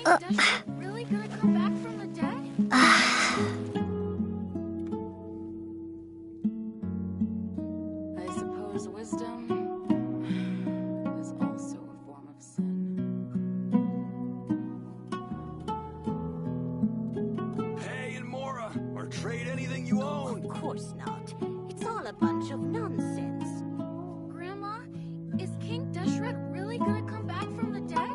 King Deshret really gonna come back from the dead? I suppose wisdom is also a form of sin. Hey, and Mora, or trade anything you own. Of course not. It's all a bunch of nonsense. Grandma, is King Deshret really gonna come back from the dead?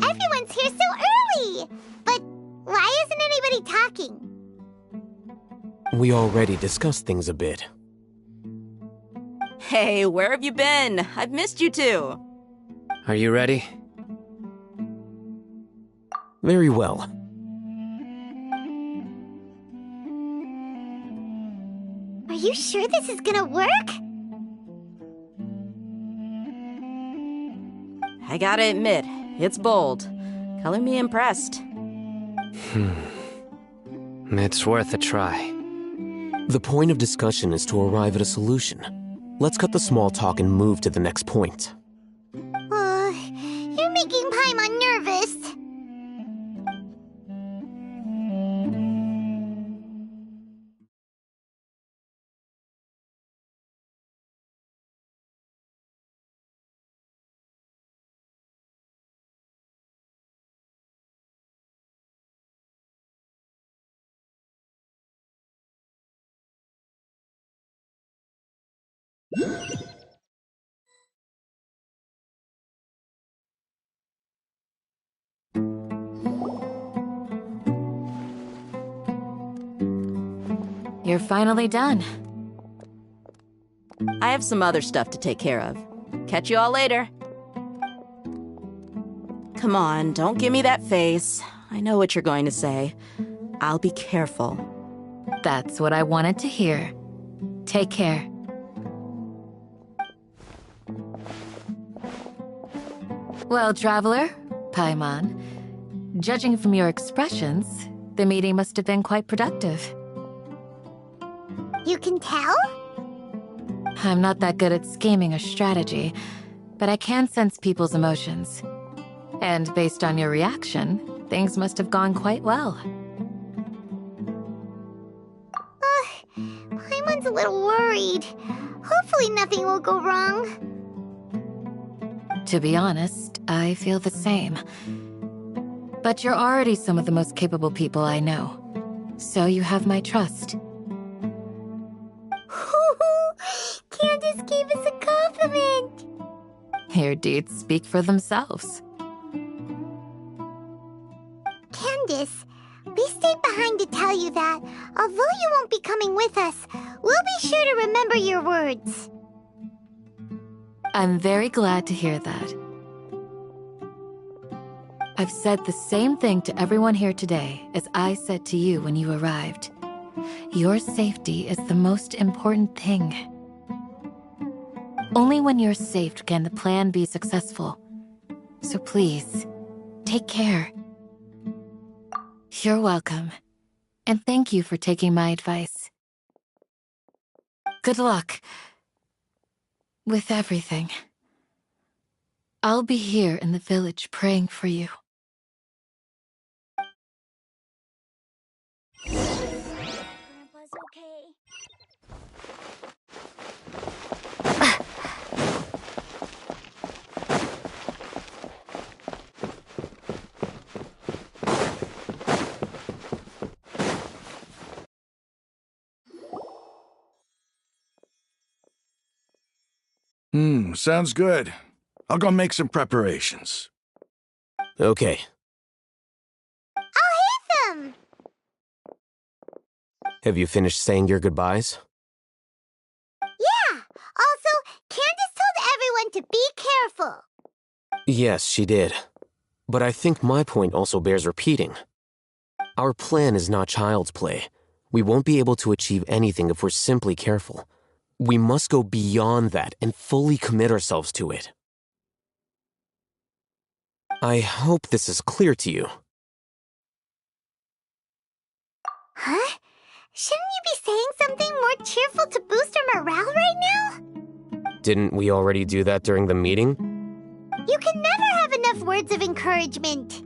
Everyone's here so early! But why isn't anybody talking? We already discussed things a bit. Hey, where have you been? I've missed you too. Are you ready? Very well. Are you sure this is gonna work? I gotta admit, it's bold. Color me impressed. It's worth a try. The point of discussion is to arrive at a solution. Let's cut the small talk and move to the next point. You're making Paimon nervous. You're finally done. I have some other stuff to take care of. Catch you all later. Come on, don't give me that face. I know what you're going to say. I'll be careful. That's what I wanted to hear. Take care. Well, Traveler, Paimon, judging from your expressions, the meeting must have been quite productive. You can tell? I'm not that good at scheming or strategy, but I can sense people's emotions. And based on your reaction, things must have gone quite well. Paimon's a little worried. Hopefully nothing will go wrong. To be honest, I feel the same. But you're already some of the most capable people I know. So you have my trust. Candace gave us a compliment. Your deeds speak for themselves. Candace, we stayed behind to tell you that, although you won't be coming with us, we'll be sure to remember your words. I'm very glad to hear that. I've said the same thing to everyone here today as I said to you when you arrived. Your safety is the most important thing. Only when you're safe can the plan be successful. So please, take care. You're welcome. And thank you for taking my advice. Good luck with everything. I'll be here in the village praying for you. Grandpa's okay. Sounds good. I'll go make some preparations. Okay. I'll hit them! Have you finished saying your goodbyes? Yeah! Also, Candace told everyone everyone to be careful. Yes, she did. But I think my point also bears repeating. Our plan is not child's play. We won't be able to achieve anything if we're simply careful. We must go beyond that and fully commit ourselves to it. I hope this is clear to you. Huh? Shouldn't you be saying something more cheerful to boost our morale right now? Didn't we already do that during the meeting? You can never have enough words of encouragement.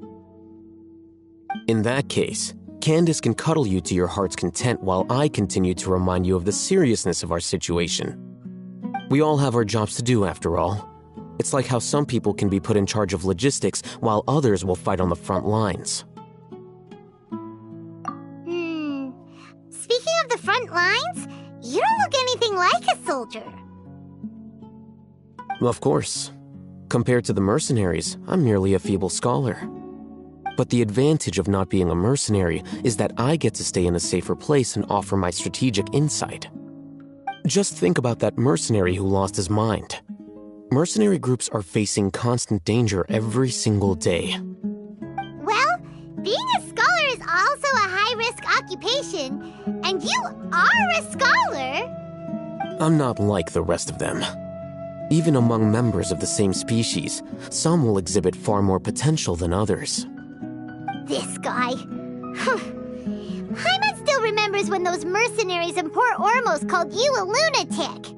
In that case, Candace can cuddle you to your heart's content while I continue to remind you of the seriousness of our situation. We all have our jobs to do, after all. It's like how some people can be put in charge of logistics while others will fight on the front lines. Speaking of the front lines, you don't look anything like a soldier. Of course. Compared to the mercenaries, I'm merely a feeble scholar. But the advantage of not being a mercenary is that I get to stay in a safer place and offer my strategic insight. Just think about that mercenary who lost his mind. Mercenary groups are facing constant danger every single day. Well, being a scholar is also a high-risk occupation, and you are a scholar. I'm not like the rest of them. Even among members of the same species, some will exhibit far more potential than others. This guy. Paimon still remembers when those mercenaries in Port Ormos called you a lunatic.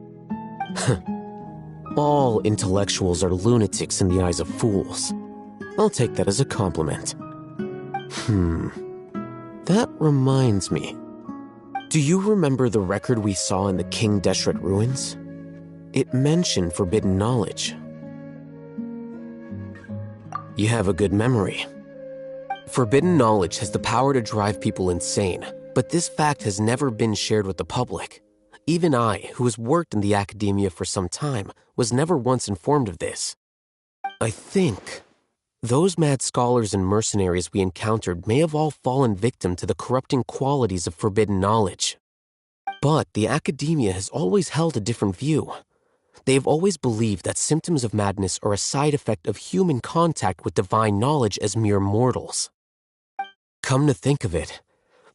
All intellectuals are lunatics in the eyes of fools. I'll take that as a compliment. That reminds me. Do you remember the record we saw in the King Deshret ruins? It mentioned forbidden knowledge. You have a good memory. Forbidden knowledge has the power to drive people insane, but this fact has never been shared with the public. Even I, who has worked in the academia for some time, was never once informed of this. I think those mad scholars and mercenaries we encountered may have all fallen victim to the corrupting qualities of forbidden knowledge. But the academia has always held a different view. They have always believed that symptoms of madness are a side effect of human contact with divine knowledge as mere mortals. Come to think of it,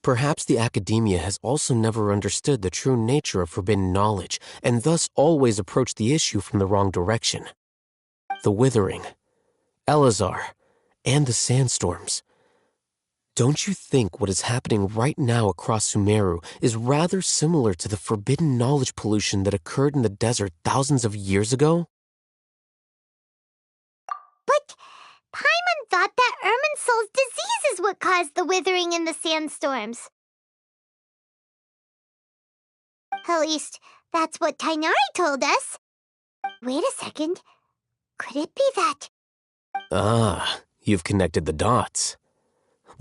perhaps the academia has also never understood the true nature of forbidden knowledge and thus always approached the issue from the wrong direction. The Withering, Elazar, and the sandstorms. Don't you think what is happening right now across Sumeru is rather similar to the forbidden knowledge pollution that occurred in the desert thousands of years ago? But Paimon thought that Irminsul's disease is what caused the withering in the sandstorms. At least, that's what Tainari told us. Wait a second. Could it be that? Ah, you've connected the dots.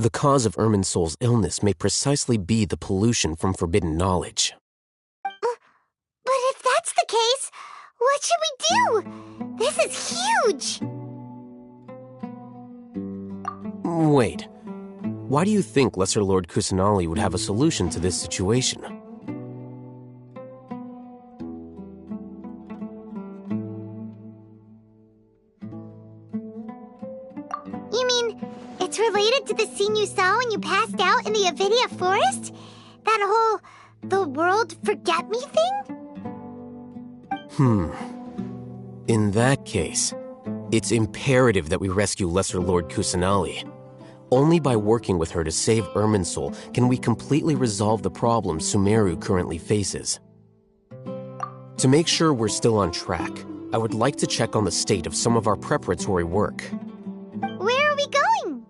The cause of Irminsul's illness may precisely be the pollution from forbidden knowledge. But if that's the case, what should we do? This is huge! Wait, why do you think Lesser Lord Kusanali would have a solution to this situation? You mean, it's related to the scene you saw when you passed out in the Avidia forest? That whole, the world forget me thing? In that case, it's imperative that we rescue Lesser Lord Kusanali. Only by working with her to save Irminsul can we completely resolve the problems Sumeru currently faces. To make sure we're still on track, I would like to check on the state of some of our preparatory work. Where are we going?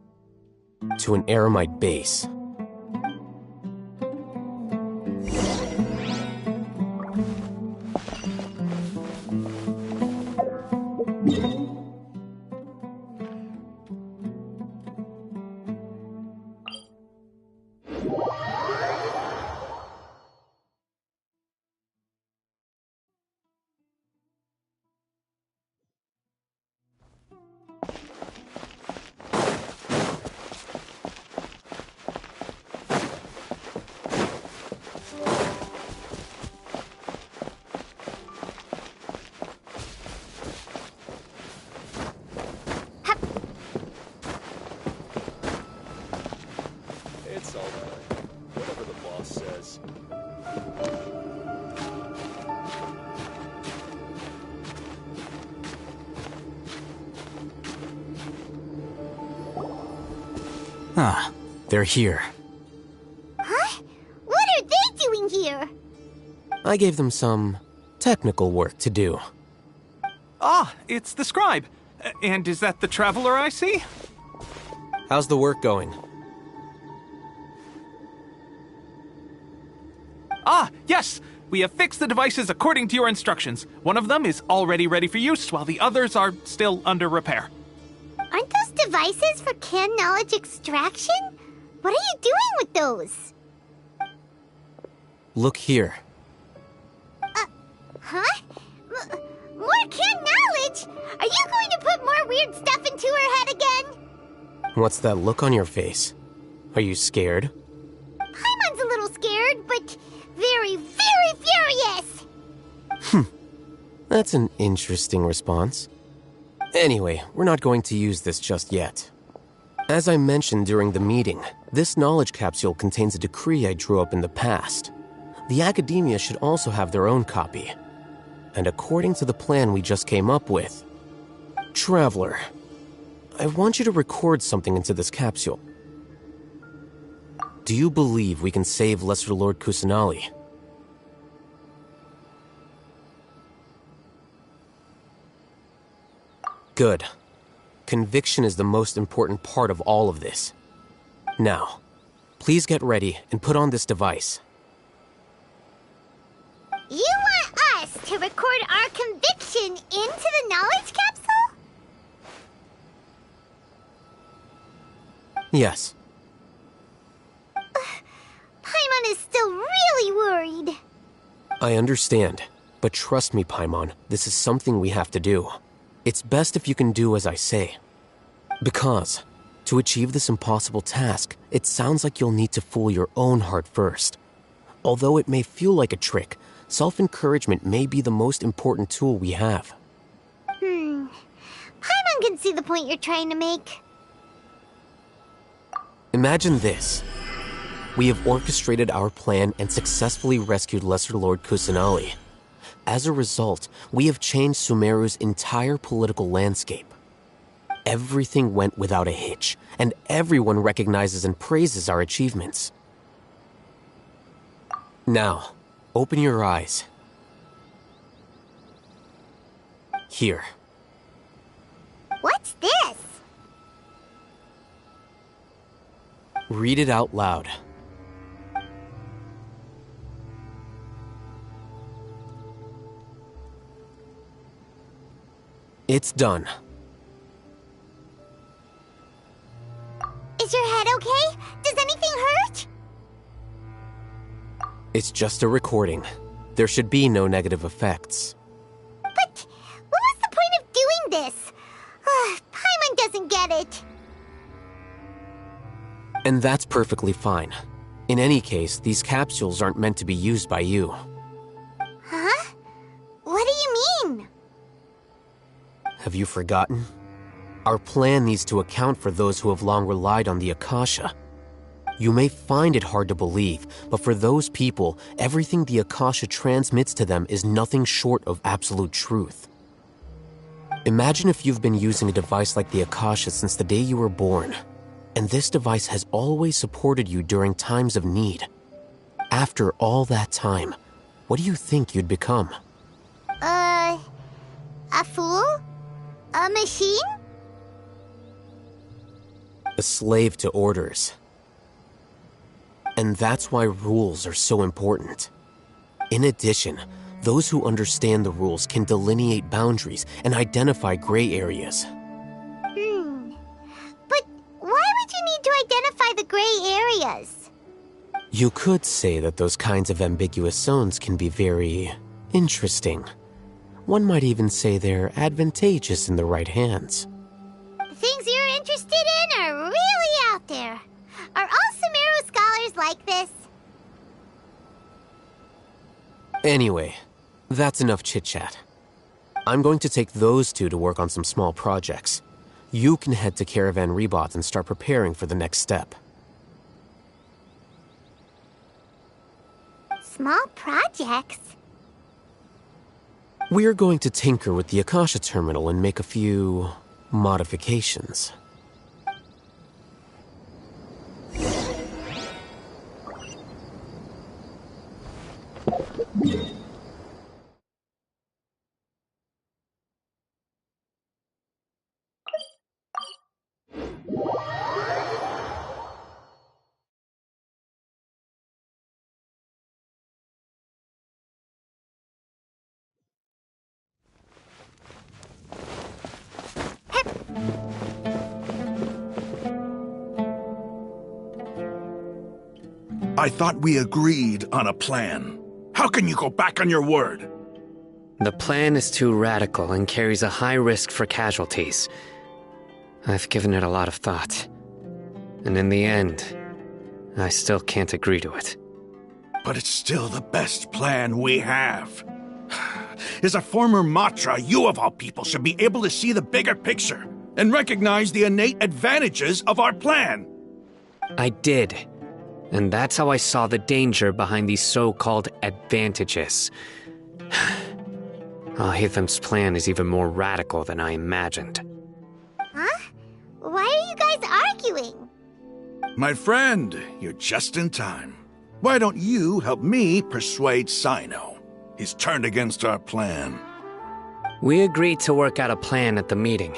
To an Eremite base. Ah, they're here. Huh? What are they doing here? I gave them some technical work to do. Ah, it's the scribe. And is that the traveler I see? How's the work going? Ah, yes! We have fixed the devices according to your instructions. One of them is already ready for use, while the others are still under repair. Aren't those devices for canned knowledge extraction? What are you doing with those? Look here. Huh? More canned knowledge? Are you going to put more weird stuff into her head again? What's that look on your face? Are you scared? Paimon's a little scared, but very, very furious! That's an interesting response. Anyway, we're not going to use this just yet. As I mentioned during the meeting, this knowledge capsule contains a decree I drew up in the past. The academia should also have their own copy. And according to the plan we just came up with, Traveler, I want you to record something into this capsule. Do you believe we can save Lesser Lord Kusanali? Good. Conviction is the most important part of all of this. Now, please get ready and put on this device. You want us to record our conviction into the knowledge capsule? Yes. Paimon is still really worried. I understand, but trust me, Paimon, this is something we have to do. It's best if you can do as I say. Because, to achieve this impossible task, it sounds like you'll need to fool your own heart first. Although it may feel like a trick, self-encouragement may be the most important tool we have. Paimon can see the point you're trying to make. Imagine this. We have orchestrated our plan and successfully rescued Lesser Lord Kusanali. As a result, we have changed Sumeru's entire political landscape. Everything went without a hitch, and everyone recognizes and praises our achievements. Now, open your eyes. Here. What's this? Read it out loud. It's done. Is your head okay? Does anything hurt? It's just a recording. There should be no negative effects. But what was the point of doing this? Paimon doesn't get it. And that's perfectly fine. In any case, these capsules aren't meant to be used by you. Huh? What do you mean? Have you forgotten? Our plan needs to account for those who have long relied on the Akasha. You may find it hard to believe, but for those people, everything the Akasha transmits to them is nothing short of absolute truth. Imagine if you've been using a device like the Akasha since the day you were born, and this device has always supported you during times of need. After all that time, what do you think you'd become? A fool? A machine? A slave to orders. And that's why rules are so important. In addition, those who understand the rules can delineate boundaries and identify gray areas. But why would you need to identify the gray areas? You could say that those kinds of ambiguous zones can be very interesting. One might even say they're advantageous in the right hands. The things you're interested in are really out there. Are all Sumeru scholars like this? Anyway, that's enough chit-chat. I'm going to take those two to work on some small projects. You can head to Caravan Rebot and start preparing for the next step. small projects. We're going to tinker with the Akasha terminal and make a few modifications. I thought we agreed on a plan. How can you go back on your word? The plan is too radical and carries a high risk for casualties. I've given it a lot of thought. And in the end, I still can't agree to it. But it's still the best plan we have. As a former Matra, you of all people should be able to see the bigger picture and recognize the innate advantages of our plan. I did. And that's how I saw the danger behind these so-called advantages. Al-Haytham's plan is even more radical than I imagined. Huh? Why are you guys arguing? My friend, you're just in time. Why don't you help me persuade Sino? He's turned against our plan. We agreed to work out a plan at the meeting.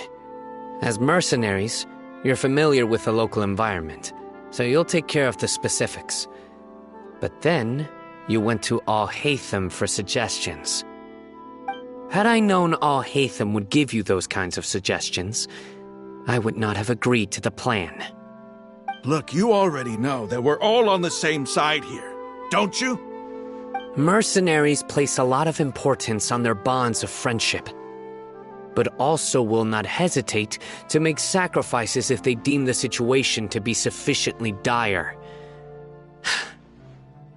As mercenaries, you're familiar with the local environment, so you'll take care of the specifics. But then, you went to Al-Haytham for suggestions. Had I known Al-Haytham would give you those kinds of suggestions, I would not have agreed to the plan. Look, you already know that we're all on the same side here, don't you? Mercenaries place a lot of importance on their bonds of friendship, but also will not hesitate to make sacrifices if they deem the situation to be sufficiently dire.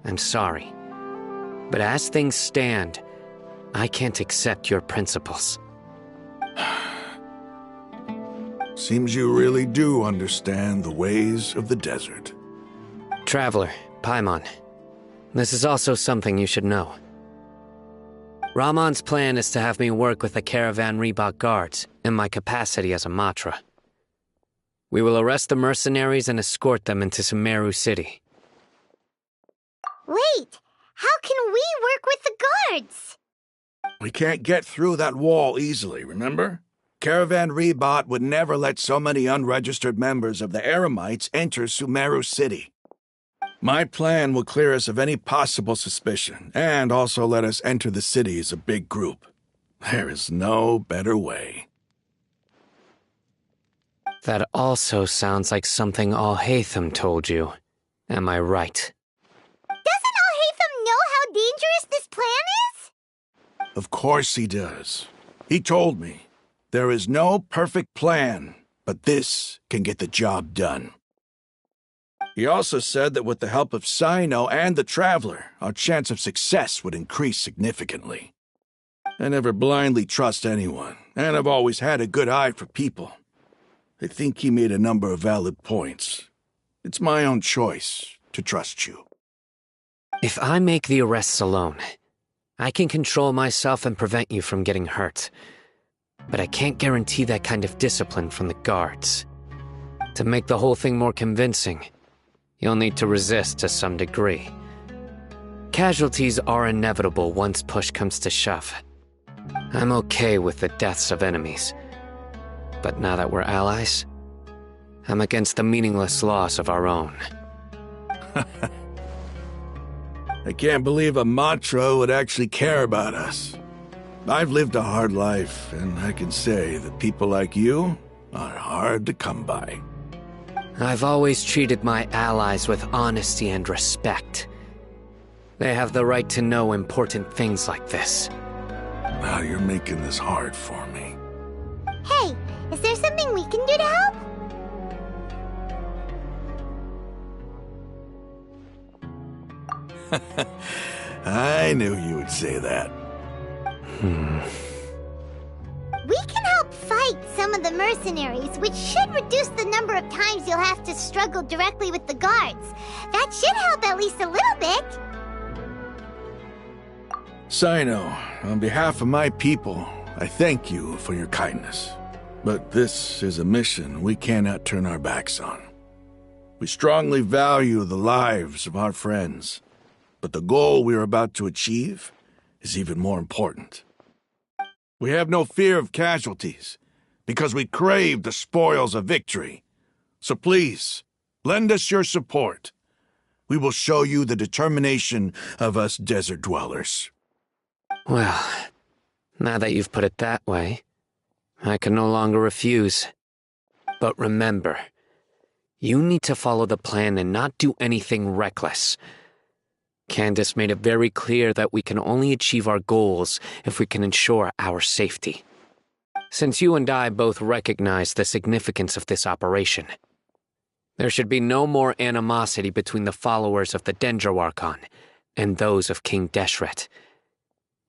I'm sorry, but as things stand, I can't accept your principles. Seems you really do understand the ways of the desert. Traveler, Paimon, this is also something you should know. Ramon's plan is to have me work with the Caravan Reebok guards in my capacity as a Matra. We will arrest the mercenaries and escort them into Sumeru City. Wait, how can we work with the guards? We can't get through that wall easily, remember? Caravan Reebok would never let so many unregistered members of the Eremites enter Sumeru City. My plan will clear us of any possible suspicion, and also let us enter the city as a big group. There is no better way. That also sounds like something Al-Haytham told you. Am I right? Doesn't Al-Haytham know how dangerous this plan is? Of course he does. He told me, there is no perfect plan, but this can get the job done. He also said that with the help of Sino and the Traveler, our chance of success would increase significantly. I never blindly trust anyone, and I've always had a good eye for people. I think he made a number of valid points. It's my own choice to trust you. If I make the arrests alone, I can control myself and prevent you from getting hurt. But I can't guarantee that kind of discipline from the guards. To make the whole thing more convincing, you'll need to resist to some degree. Casualties are inevitable once push comes to shove. I'm okay with the deaths of enemies. But now that we're allies, I'm against the meaningless loss of our own. I can't believe a Matra would actually care about us. I've lived a hard life, and I can say that people like you are hard to come by. I've always treated my allies with honesty and respect. They have the right to know important things like this. Now you're making this hard for me. Hey, is there something we can do to help? I knew you would say that. We can help fight some of the mercenaries, which should reduce the number of times you'll have to struggle directly with the guards. That should help at least a little bit. Sino, on behalf of my people, I thank you for your kindness. But this is a mission we cannot turn our backs on. We strongly value the lives of our friends, but the goal we are about to achieve is even more important. We have no fear of casualties, because we crave the spoils of victory. So please, lend us your support. We will show you the determination of us desert dwellers. Well, now that you've put it that way, I can no longer refuse. But remember, you need to follow the plan and not do anything reckless. Candace made it very clear that we can only achieve our goals if we can ensure our safety. Since you and I both recognize the significance of this operation, there should be no more animosity between the followers of the Dendroarchon and those of King Deshret.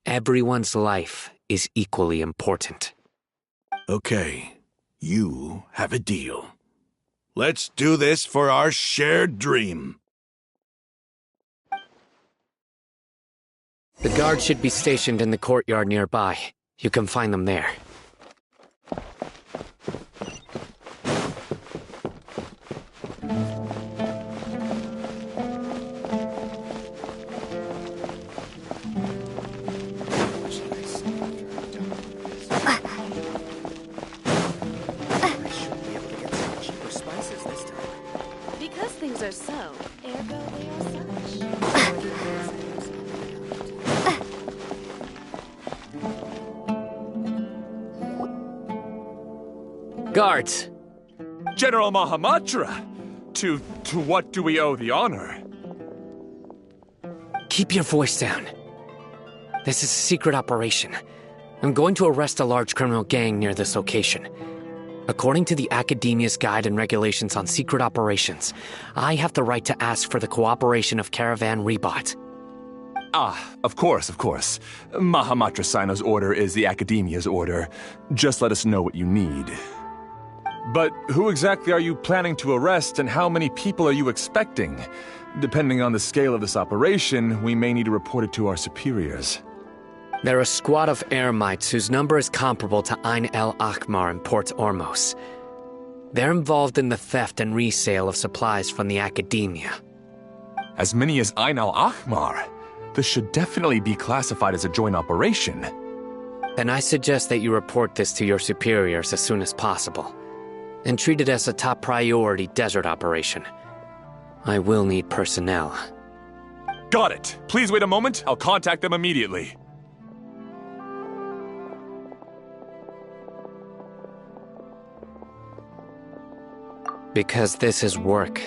Everyone's life is equally important. Okay, you have a deal. Let's do this for our shared dream. The guards should be stationed in the courtyard nearby. You can find them there. Because things are so, ergo they are such. Guards! General Mahamatra! To what do we owe the honor? Keep your voice down. This is a secret operation. I'm going to arrest a large criminal gang near this location. According to the Academia's Guide and Regulations on Secret Operations, I have the right to ask for the cooperation of Caravan Rebot. Of course. Mahamatra Sino's order is the Academia's order. Just let us know what you need. But who exactly are you planning to arrest, and how many people are you expecting? Depending on the scale of this operation, we may need to report it to our superiors. They're a squad of Eremites whose number is comparable to Ain el Akhmar in Port Ormos. They're involved in the theft and resale of supplies from the Academia. As many as Ain el Akhmar? This should definitely be classified as a joint operation. Then I suggest that you report this to your superiors as soon as possible, and treat it as a top priority desert operation. I will need personnel. Got it. Please wait a moment. I'll contact them immediately. Because this is work.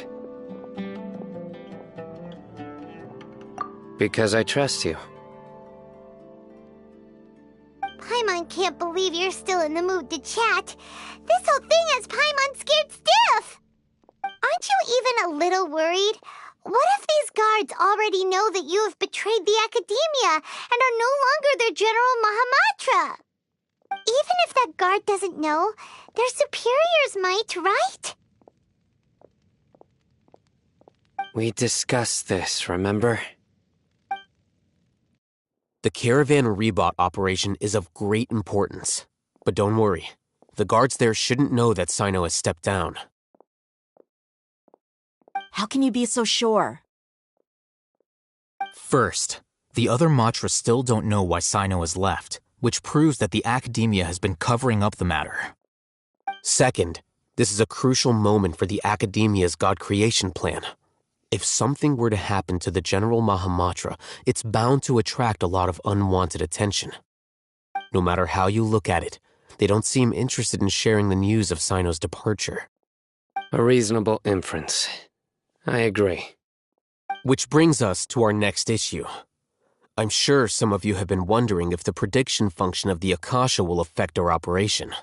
Because I trust you. Paimon can't believe you're still in the mood to chat. This whole thing has Paimon scared stiff. Aren't you even a little worried? What if these guards already know that you have betrayed the Academia and are no longer their General Mahamatra? Even if that guard doesn't know, their superiors might, right? We discussed this, remember? The Caravan Rebot operation is of great importance. But don't worry, the guards there shouldn't know that Sino has stepped down. How can you be so sure? First, the other Matra still don't know why Sino has left, which proves that the Academia has been covering up the matter. Second, this is a crucial moment for the Academia's God creation plan. If something were to happen to the General Mahamatra, it's bound to attract a lot of unwanted attention. No matter how you look at it, they don't seem interested in sharing the news of Sino's departure. A reasonable inference. I agree. Which brings us to our next issue. I'm sure some of you have been wondering if the prediction function of the Akasha will affect our operation.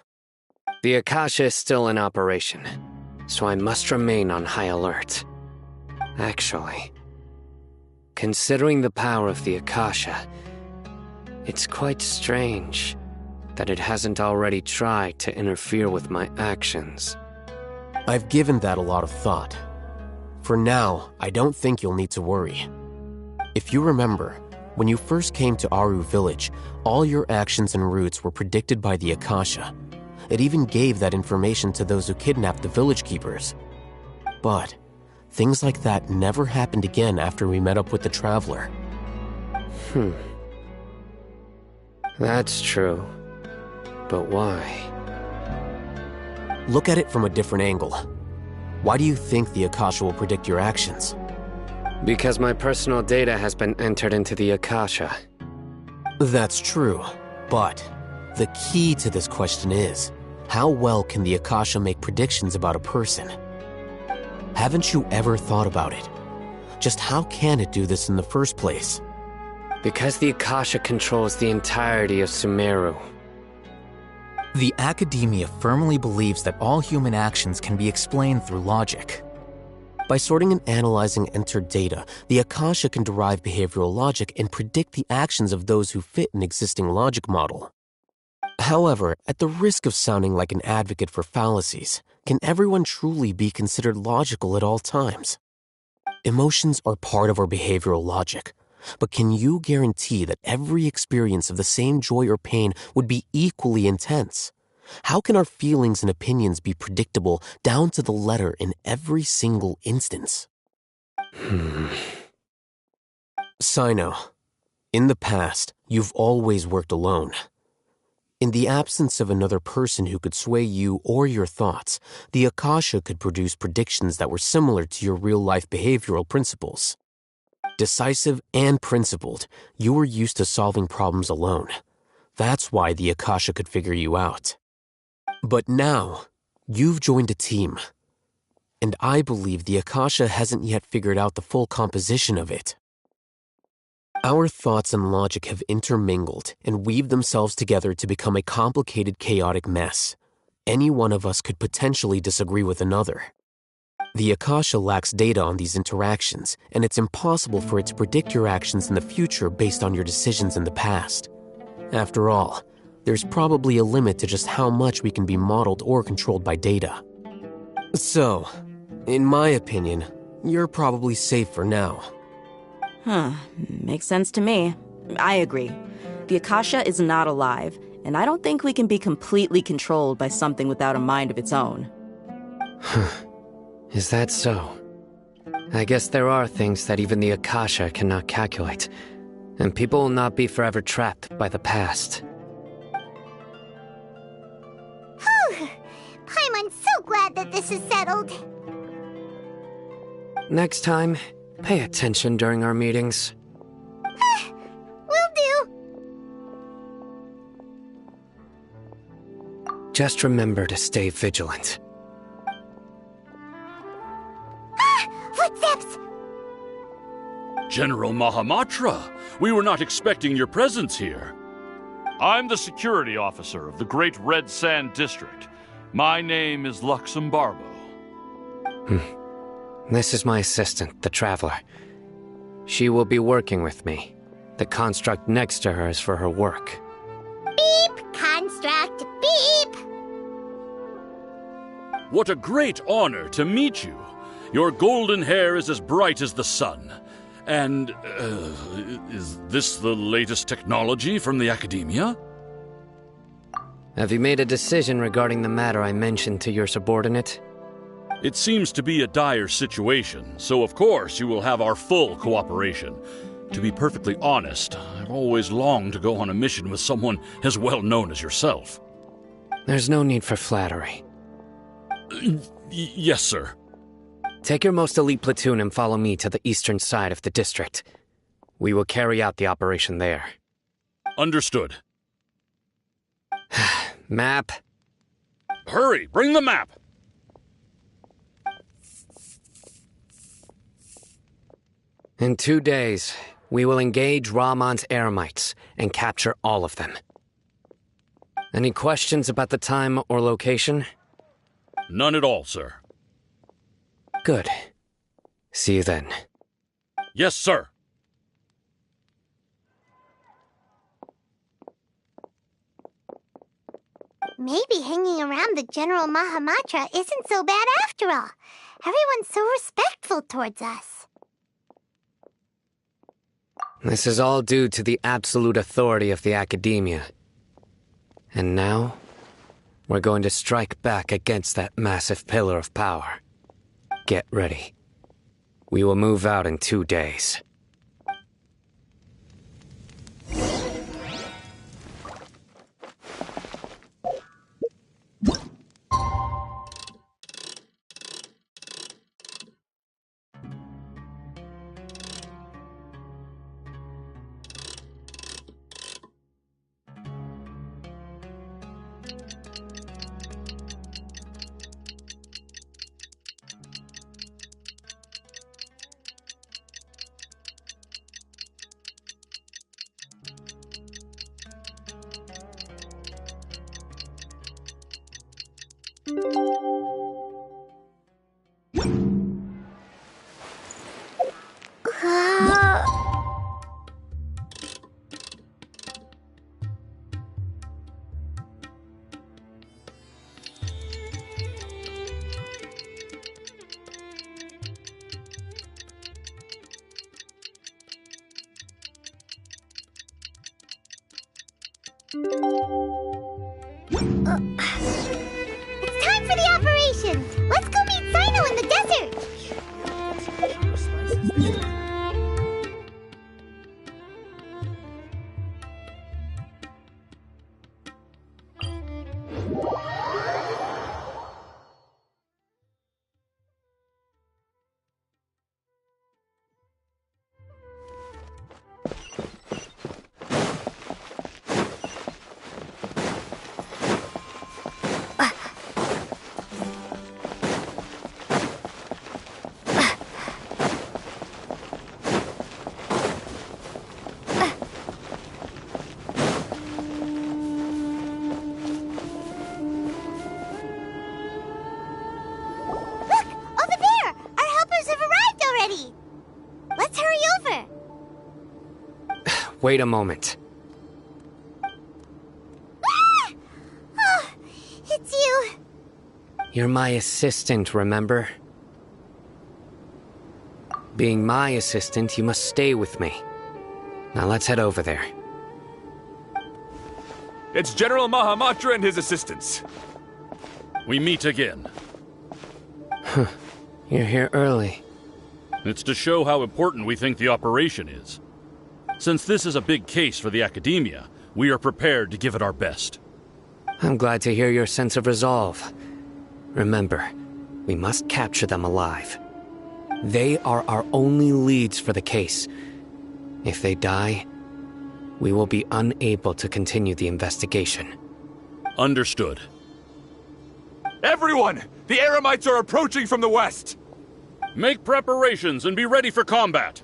The Akasha is still in operation, so I must remain on high alert. Actually, considering the power of the Akasha, it's quite strange that it hasn't already tried to interfere with my actions. I've given that a lot of thought. For now, I don't think you'll need to worry. If you remember, When you first came to Aru Village, all your actions and routes were predicted by the Akasha. It even gave that information to those who kidnapped the village keepers. But things like that never happened again after we met up with the Traveler. That's true. But why? Look at it from a different angle. Why do you think the Akasha will predict your actions? Because my personal data has been entered into the Akasha. That's true, but the key to this question is, how well can the Akasha make predictions about a person? Haven't you ever thought about it? Just how can it do this in the first place? Because the Akasha controls the entirety of Sumeru. The academia firmly believes that all human actions can be explained through logic. By sorting and analyzing entered data, the Akasha can derive behavioral logic and predict the actions of those who fit an existing logic model. However, at the risk of sounding like an advocate for fallacies, can everyone truly be considered logical at all times? Emotions are part of our behavioral logic, but can you guarantee that every experience of the same joy or pain would be equally intense? How can our feelings and opinions be predictable down to the letter in every single instance? Sino, in the past, you've always worked alone. In the absence of another person who could sway you or your thoughts, the Akasha could produce predictions that were similar to your real-life behavioral principles. Decisive and principled, you were used to solving problems alone. That's why the Akasha could figure you out. But now, you've joined a team. And I believe the Akasha hasn't yet figured out the full composition of it. Our thoughts and logic have intermingled and weaved themselves together to become a complicated, chaotic mess. Any one of us could potentially disagree with another. The Akasha lacks data on these interactions, and it's impossible for it to predict your actions in the future based on your decisions in the past. After all, there's probably a limit to just how much we can be modeled or controlled by data. So, in my opinion, you're probably safe for now. Makes sense to me. I agree. The Akasha is not alive, and I don't think we can be completely controlled by something without a mind of its own. Is that so? I guess there are things that even the Akasha cannot calculate, and people will not be forever trapped by the past. Whew! Paimon's so glad that this is settled. Next time, pay attention during our meetings. Will do. Just remember to stay vigilant. Footsteps! General Mahamatra, we were not expecting your presence here. I'm the security officer of the Great Red Sand District. My name is Luxembarbo. This is my assistant, the Traveler. She will be working with me. The construct next to her is for her work. Beep, construct, beep! What a great honor to meet you. Your golden hair is as bright as the sun. And, is this the latest technology from the Academia? Have you made a decision regarding the matter I mentioned to your subordinate? It seems to be a dire situation, so of course you will have our full cooperation. To be perfectly honest, I've always longed to go on a mission with someone as well known as yourself. There's no need for flattery. Yes, sir. Take your most elite platoon and follow me to the eastern side of the district. We will carry out the operation there. Understood. Map. Hurry, bring the map! In 2 days, we will engage Rahman's Eremites and capture all of them. Any questions about the time or location? None at all, sir. Good. See you then. Yes, sir. Maybe hanging around the General Mahamatra isn't so bad after all. Everyone's so respectful towards us. This is all due to the absolute authority of the Academia. And now, we're going to strike back against that massive pillar of power. Get ready. We will move out in 2 days. It's time for the operation! Let's go meet Sino in the desert! Let's hurry over! Wait a moment. Ah! Oh, it's you. You're my assistant, remember? Being my assistant, you must stay with me. Now let's head over there. It's General Mahamatra and his assistants. We meet again. You're here early. It's to show how important we think the operation is. Since this is a big case for the Academia, we are prepared to give it our best. I'm glad to hear your sense of resolve. Remember, we must capture them alive. They are our only leads for the case. If they die, we will be unable to continue the investigation. Understood. Everyone! The Eremites are approaching from the west! Make preparations and be ready for combat.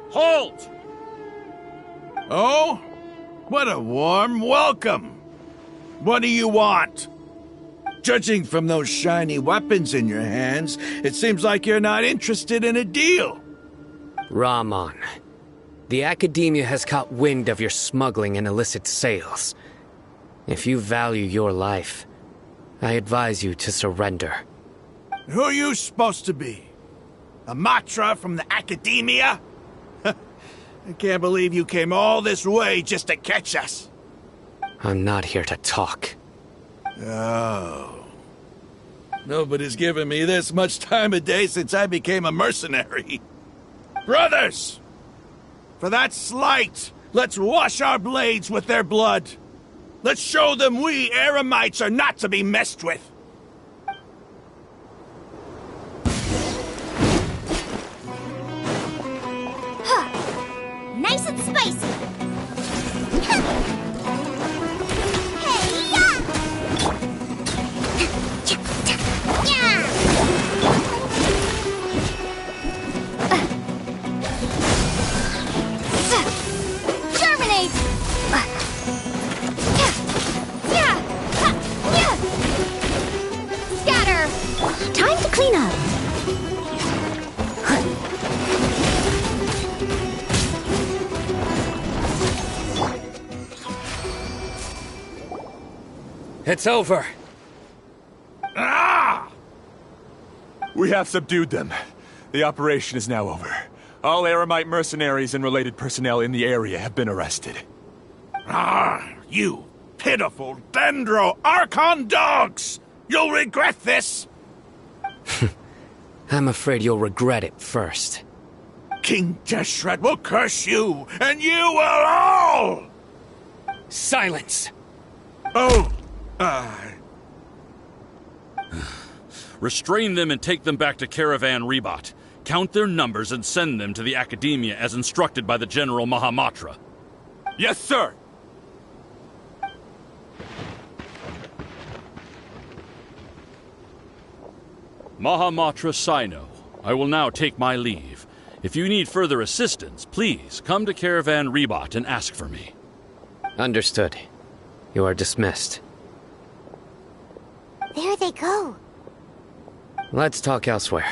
Halt! Oh? What a warm welcome! What do you want? Judging from those shiny weapons in your hands, it seems like you're not interested in a deal. Rahman, the Academia has caught wind of your smuggling and illicit sales. If you value your life, I advise you to surrender. Who are you supposed to be? A Matra from the Academia? I can't believe you came all this way just to catch us. I'm not here to talk. Oh. Nobody's given me this much time of day since I became a mercenary. Brothers! For that slight, let's wash our blades with their blood. Let's show them we Eremites are not to be messed with. Nice and spicy. Germinate! Scatter! Time to clean up. It's over. Ah! We have subdued them. The operation is now over. All Aramite mercenaries and related personnel in the area have been arrested. Ah, you pitiful Dendro Archon dogs! You'll regret this! I'm afraid you'll regret it first. King Deshret will curse you, and you will all! Silence! Oh, Restrain them and take them back to Caravan Rebot. Count their numbers and send them to the Academia as instructed by the General Mahamatra. Yes, sir! Mahamatra Sino, I will now take my leave. If you need further assistance, please come to Caravan Rebot and ask for me. Understood. You are dismissed. There they go. Let's talk elsewhere.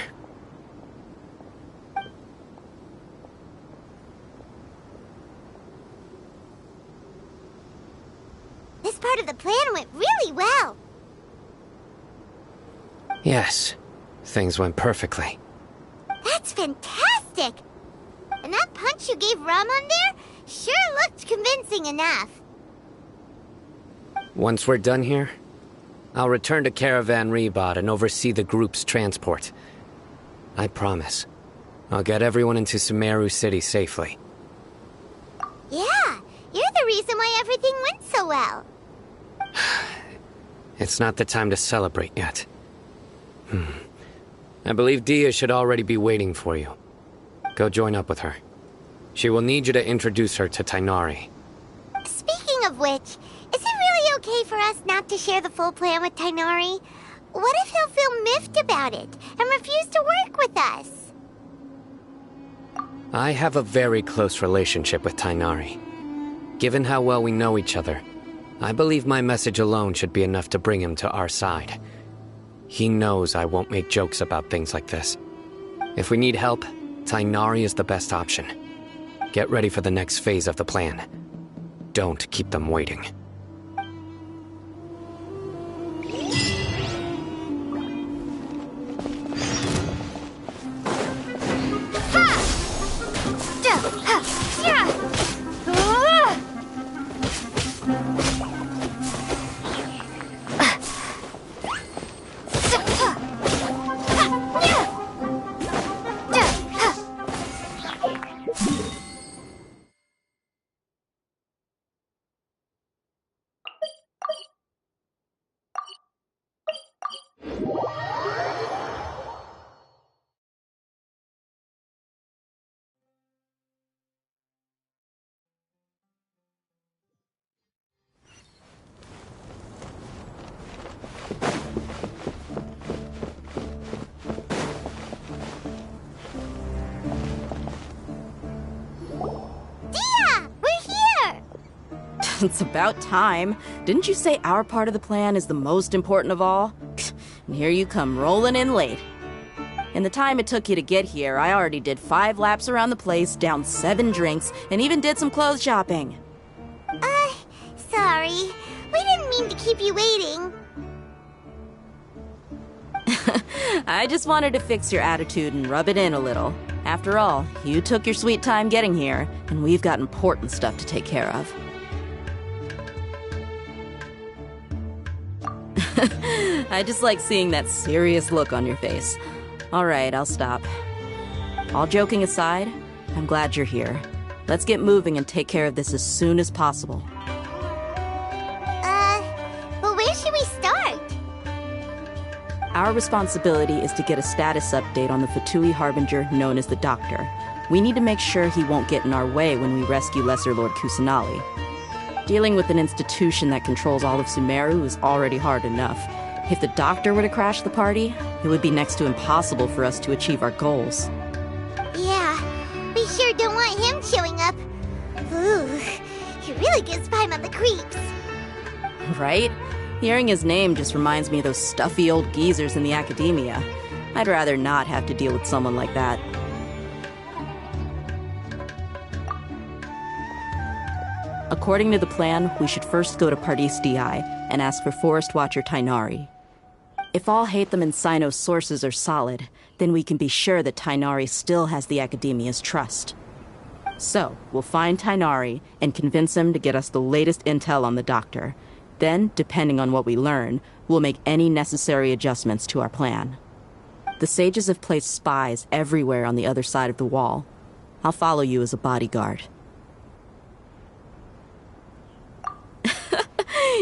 This part of the plan went really well. Yes, things went perfectly. That's fantastic! And that punch you gave Ramon there sure looked convincing enough. Once we're done here, I'll return to Caravan Rebot and oversee the group's transport. I promise. I'll get everyone into Sumeru City safely. Yeah, you're the reason why everything went so well. It's not the time to celebrate yet. I believe Dia should already be waiting for you. Go join up with her. She will need you to introduce her to Tainari. Speaking of which, is it really okay for us not to share the full plan with Tainari? What if he'll feel miffed about it and refuse to work with us? I have a very close relationship with Tainari. Given how well we know each other, I believe my message alone should be enough to bring him to our side. He knows I won't make jokes about things like this. If we need help, Tainari is the best option. Get ready for the next phase of the plan. Don't keep them waiting. It's about time. Didn't you say our part of the plan is the most important of all? And here you come rolling in late. In the time it took you to get here, I already did 5 laps around the place, downed 7 drinks, and even did some clothes shopping. Sorry. We didn't mean to keep you waiting. I just wanted to fix your attitude and rub it in a little. After all, you took your sweet time getting here, and we've got important stuff to take care of. I just like seeing that serious look on your face. All right, I'll stop. All joking aside, I'm glad you're here. Let's get moving and take care of this as soon as possible. But where should we start? Our responsibility is to get a status update on the Fatui Harbinger known as the Doctor. We need to make sure he won't get in our way when we rescue Lesser Lord Kusanali. Dealing with an institution that controls all of Sumeru is already hard enough. If the Doctor were to crash the party, it would be next to impossible for us to achieve our goals. Yeah, we sure don't want him showing up. Ooh, he really gives Paimon the creeps. Right? Hearing his name just reminds me of those stuffy old geezers in the Academia. I'd rather not have to deal with someone like that. According to the plan, we should first go to Pardis DI and ask for Forest Watcher Tainari. If all Hatham and Sino's sources are solid, then we can be sure that Tainari still has the Academia's trust. So, we'll find Tainari and convince him to get us the latest intel on the Doctor. Then, depending on what we learn, we'll make any necessary adjustments to our plan. The sages have placed spies everywhere on the other side of the wall. I'll follow you as a bodyguard.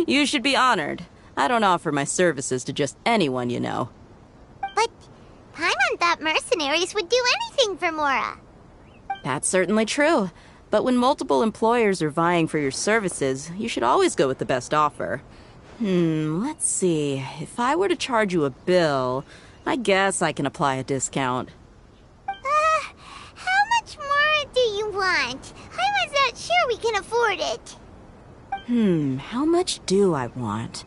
You should be honored. I don't offer my services to just anyone you know. But Paimon thought mercenaries would do anything for Mora. That's certainly true. But when multiple employers are vying for your services, you should always go with the best offer. Let's see. If I were to charge you a bill, I guess I can apply a discount. How much more do you want? Paimon's not sure we can afford it. How much do I want?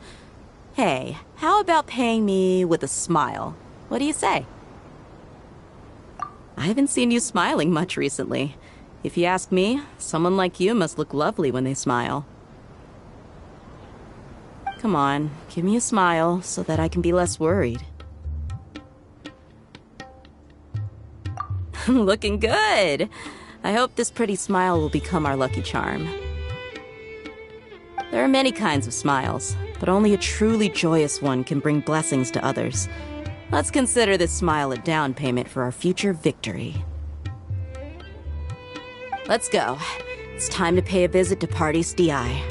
Hey, how about paying me with a smile? What do you say? I haven't seen you smiling much recently. If you ask me, someone like you must look lovely when they smile. Come on, give me a smile so that I can be less worried. Looking good! I hope this pretty smile will become our lucky charm. There are many kinds of smiles, but only a truly joyous one can bring blessings to others. Let's consider this smile a down payment for our future victory. Let's go. It's time to pay a visit to Pardis DI.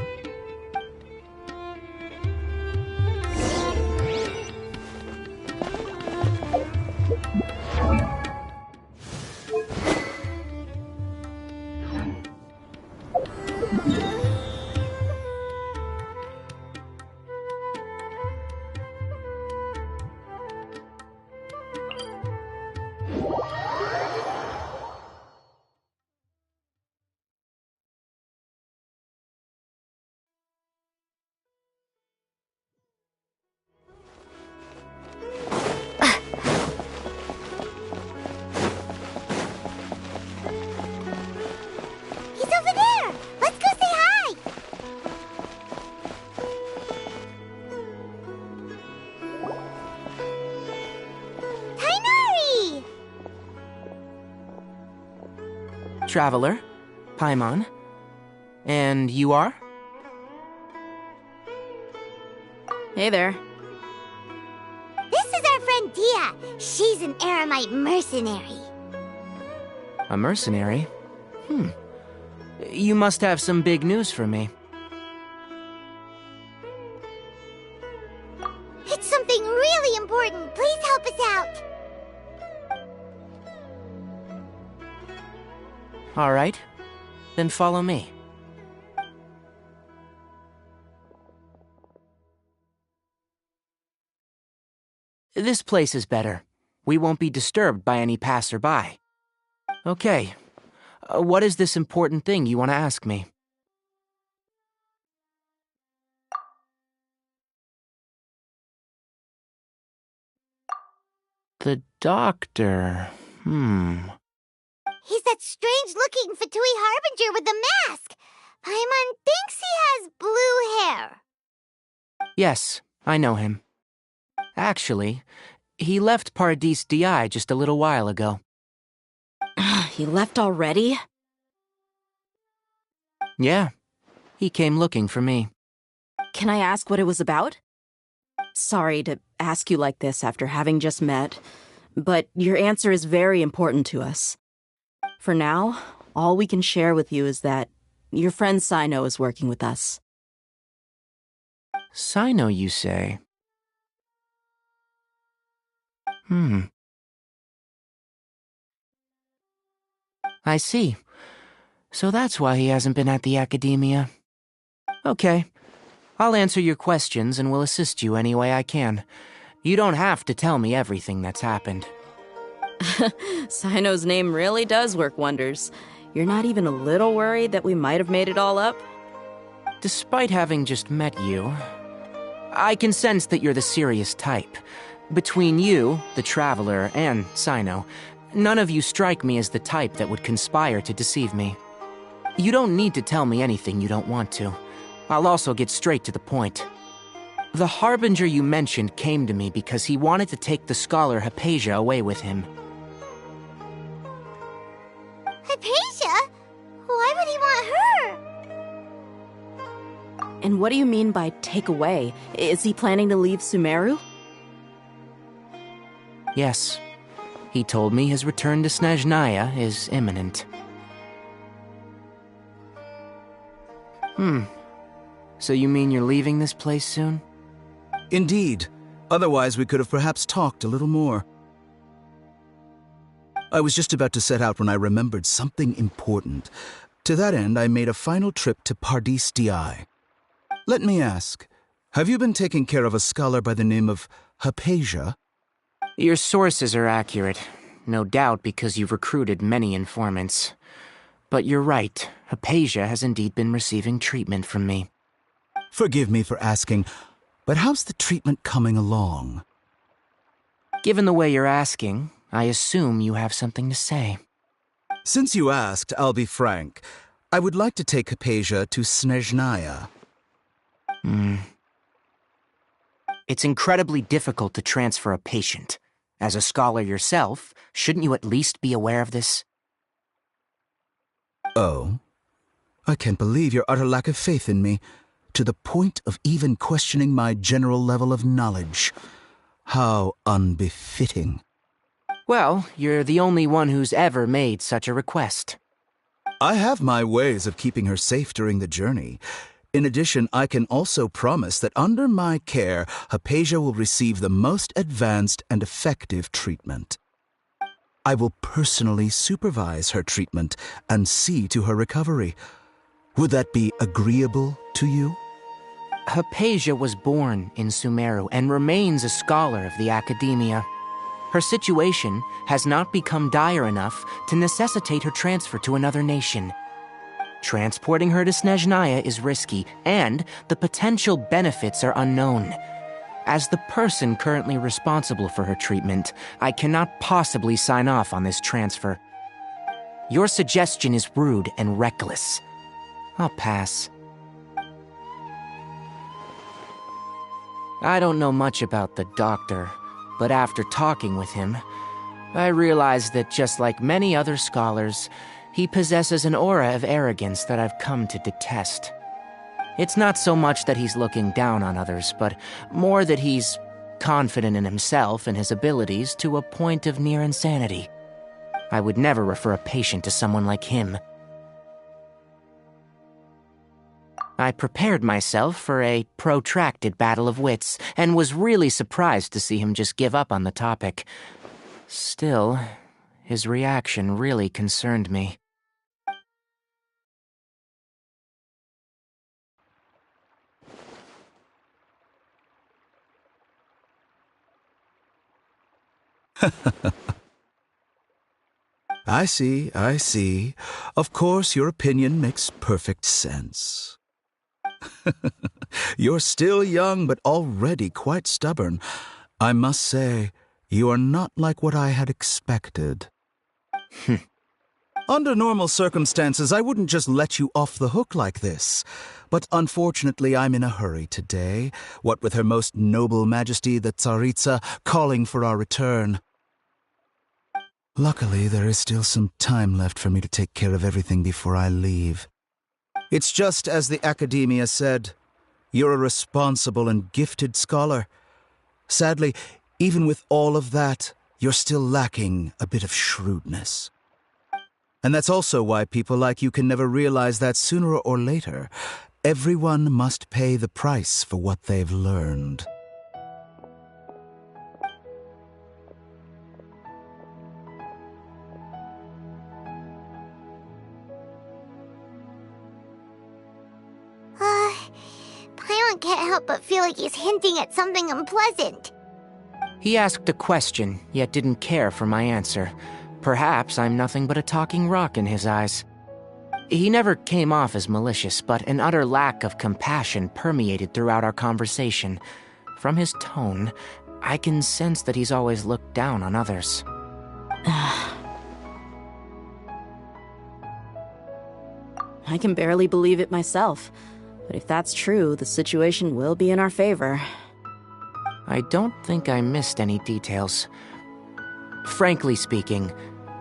Traveler, Paimon. And you are? Hey there. This is our friend Dia. She's an Aramite mercenary. A mercenary? You must have some big news for me. It's something really important. Please help us out. All right, then follow me. This place is better. We won't be disturbed by any passerby. Okay, what is this important thing you want to ask me? The doctor. He's that strange-looking Fatui Harbinger with the mask. Paimon thinks he has blue hair. Yes, I know him. Actually, he left Pardis DI just a little while ago. He left already? Yeah, he came looking for me. Can I ask what it was about? Sorry to ask you like this after having just met, but your answer is very important to us. For now, all we can share with you is that your friend Sino is working with us. Sino, you say? I see. So that's why he hasn't been at the Academia. Okay. I'll answer your questions and will assist you any way I can. You don't have to tell me everything that's happened. Sino's name really does work wonders. You're not even a little worried that we might have made it all up? Despite having just met you, I can sense that you're the serious type. Between you, the Traveler, and Sino, none of you strike me as the type that would conspire to deceive me. You don't need to tell me anything you don't want to. I'll also get straight to the point. The Harbinger you mentioned came to me because he wanted to take the scholar Hypatia away with him. Hypatia? Why would he want her? And what do you mean by take away? Is he planning to leave Sumeru? Yes. He told me his return to Snezhnaya is imminent. So you mean you're leaving this place soon? Indeed. Otherwise, we could have perhaps talked a little more. I was just about to set out when I remembered something important. To that end, I made a final trip to Pardis Di. Let me ask, have you been taking care of a scholar by the name of Hypatia? Your sources are accurate. No doubt because you've recruited many informants. But you're right, Hypatia has indeed been receiving treatment from me. Forgive me for asking, but how's the treatment coming along? Given the way you're asking, I assume you have something to say. Since you asked, I'll be frank. I would like to take Hypatia to Snezhnaya. It's incredibly difficult to transfer a patient. As a scholar yourself, shouldn't you at least be aware of this? Oh? I can't believe your utter lack of faith in me, to the point of even questioning my general level of knowledge. How unbefitting. Well, you're the only one who's ever made such a request. I have my ways of keeping her safe during the journey. In addition, I can also promise that under my care, Hypatia will receive the most advanced and effective treatment. I will personally supervise her treatment and see to her recovery. Would that be agreeable to you? Hypatia was born in Sumeru and remains a scholar of the Academia. Her situation has not become dire enough to necessitate her transfer to another nation. Transporting her to Snezhnaya is risky, and the potential benefits are unknown. As the person currently responsible for her treatment, I cannot possibly sign off on this transfer. Your suggestion is rude and reckless. I'll pass. I don't know much about the doctor, but after talking with him, I realized that just like many other scholars, he possesses an aura of arrogance that I've come to detest. It's not so much that he's looking down on others, but more that he's confident in himself and his abilities to a point of near insanity. I would never refer a patient to someone like him. I prepared myself for a protracted battle of wits, and was really surprised to see him just give up on the topic. Still, his reaction really concerned me. I see. Of course, your opinion makes perfect sense. You're still young, but already quite stubborn. I must say, you are not like what I had expected. Under normal circumstances, I wouldn't just let you off the hook like this. But unfortunately, I'm in a hurry today, what with Her Most Noble Majesty the Tsaritsa calling for our return. Luckily, there is still some time left for me to take care of everything before I leave. It's just as the Academia said, you're a responsible and gifted scholar. Sadly, even with all of that, you're still lacking a bit of shrewdness. And that's also why people like you can never realize that sooner or later, everyone must pay the price for what they've learned. Paimon can't help but feel like he's hinting at something unpleasant. He asked a question, yet didn't care for my answer. Perhaps I'm nothing but a talking rock in his eyes. He never came off as malicious, but an utter lack of compassion permeated throughout our conversation. From his tone, I can sense that he's always looked down on others. I can barely believe it myself. But if that's true, the situation will be in our favor. I don't think I missed any details. Frankly speaking,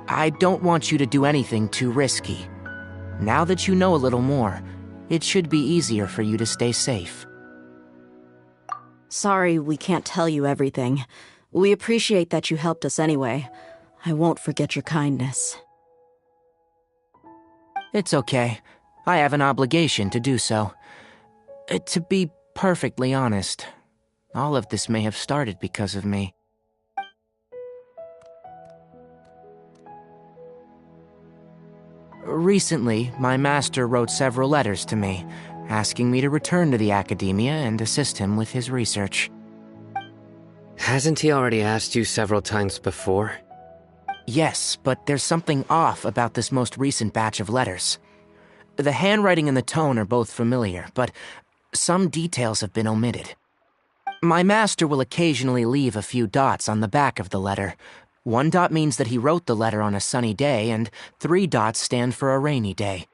I don't want you to do anything too risky. Now that you know a little more, it should be easier for you to stay safe. Sorry we can't tell you everything. We appreciate that you helped us anyway. I won't forget your kindness. It's okay. I have an obligation to do so. To be perfectly honest, all of this may have started because of me. Recently, my master wrote several letters to me, asking me to return to the academia and assist him with his research. Hasn't he already asked you several times before? Yes, but there's something off about this most recent batch of letters. The handwriting and the tone are both familiar, but some details have been omitted. My master will occasionally leave a few dots on the back of the letter. 1 dot means that he wrote the letter on a sunny day, and 3 dots stand for a rainy day.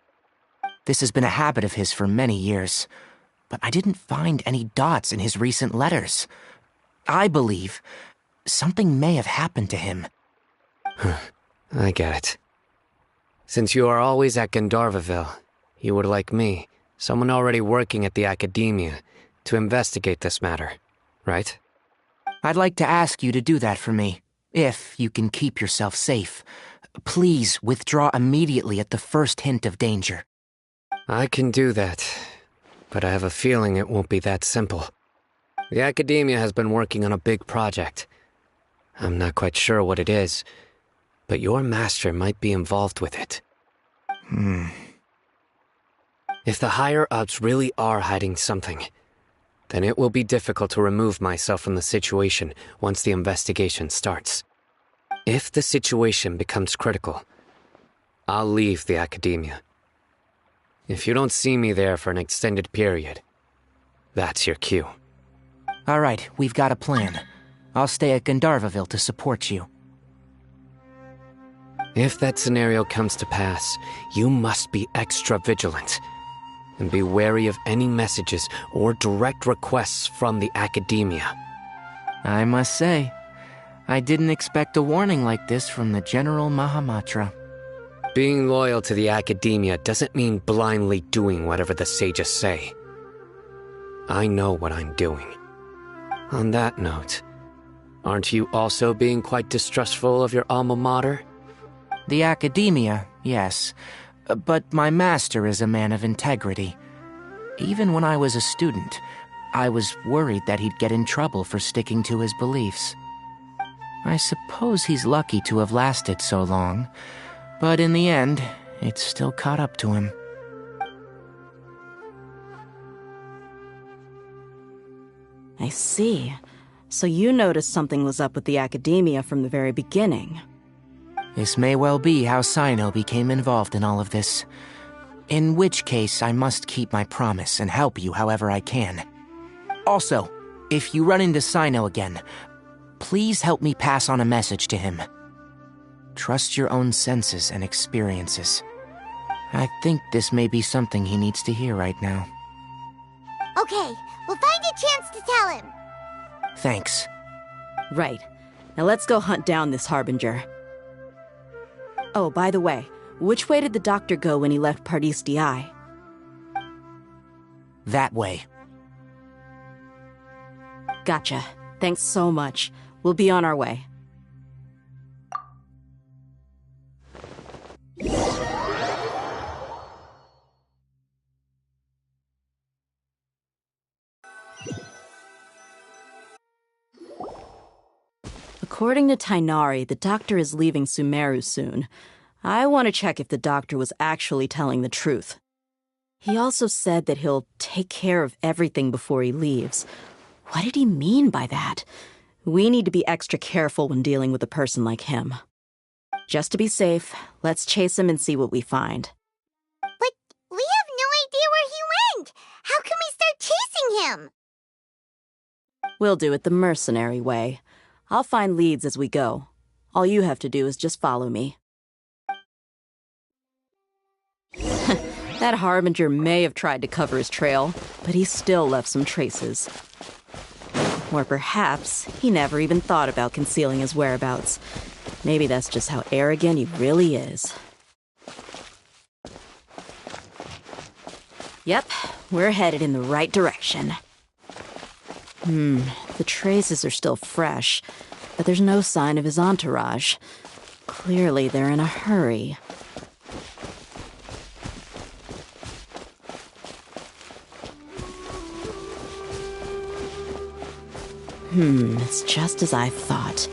This has been a habit of his for many years, but I didn't find any dots in his recent letters. I believe something may have happened to him. I get it. Since you are always at Gandharvaville, you would like me, someone already working at the academia, to investigate this matter, right? I'd like to ask you to do that for me, if you can keep yourself safe. Please withdraw immediately at the first hint of danger. I can do that, but I have a feeling it won't be that simple. The academia has been working on a big project. I'm not quite sure what it is, but your master might be involved with it. If the higher-ups really are hiding something, then it will be difficult to remove myself from the situation once the investigation starts. If the situation becomes critical, I'll leave the academia. If you don't see me there for an extended period, that's your cue. All right, we've got a plan. I'll stay at Gandharvaville to support you. If that scenario comes to pass, you must be extra vigilant. And be wary of any messages or direct requests from the academia. I must say, I didn't expect a warning like this from the General Mahamatra. Being loyal to the academia doesn't mean blindly doing whatever the sages say. I know what I'm doing. On that note, aren't you also being quite distrustful of your alma mater? The academia, yes. But my master is a man of integrity. Even when I was a student, I was worried that he'd get in trouble for sticking to his beliefs. I suppose he's lucky to have lasted so long, but in the end, it's still caught up to him. I see. So you noticed something was up with the academia from the very beginning. This may well be how Sino became involved in all of this. In which case, I must keep my promise and help you however I can. Also, if you run into Sino again, please help me pass on a message to him. Trust your own senses and experiences. I think this may be something he needs to hear right now. Okay, we'll find a chance to tell him. Thanks. Right. Now let's go hunt down this Harbinger. Oh, by the way, which way did the doctor go when he left Pardis Di? That way. Gotcha. Thanks so much. We'll be on our way. According to Tainari, the doctor is leaving Sumeru soon. I want to check if the doctor was actually telling the truth. He also said that he'll take care of everything before he leaves. What did he mean by that? We need to be extra careful when dealing with a person like him. Just to be safe, let's chase him and see what we find. But we have no idea where he went! How can we start chasing him? We'll do it the mercenary way. I'll find leads as we go. All you have to do is just follow me. That Harbinger may have tried to cover his trail, but he still left some traces. Or perhaps he never even thought about concealing his whereabouts. Maybe that's just how arrogant he really is. Yep, we're headed in the right direction. The traces are still fresh, but there's no sign of his entourage. Clearly they're in a hurry. It's just as I thought.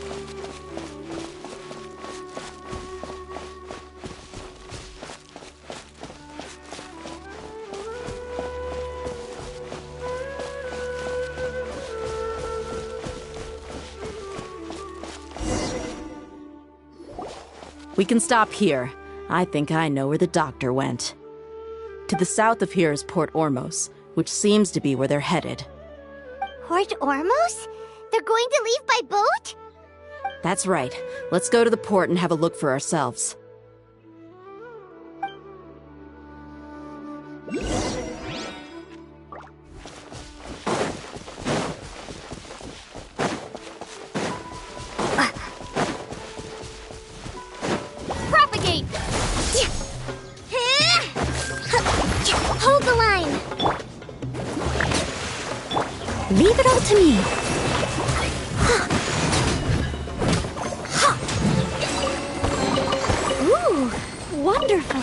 We can stop here. I think I know where the doctor went. To the south of here is Port Ormos, which seems to be where they're headed. Port Ormos? They're going to leave by boat? That's right. Let's go to the port and have a look for ourselves. Propagate! Hold the line! Leave it all to me. Ooh, wonderful.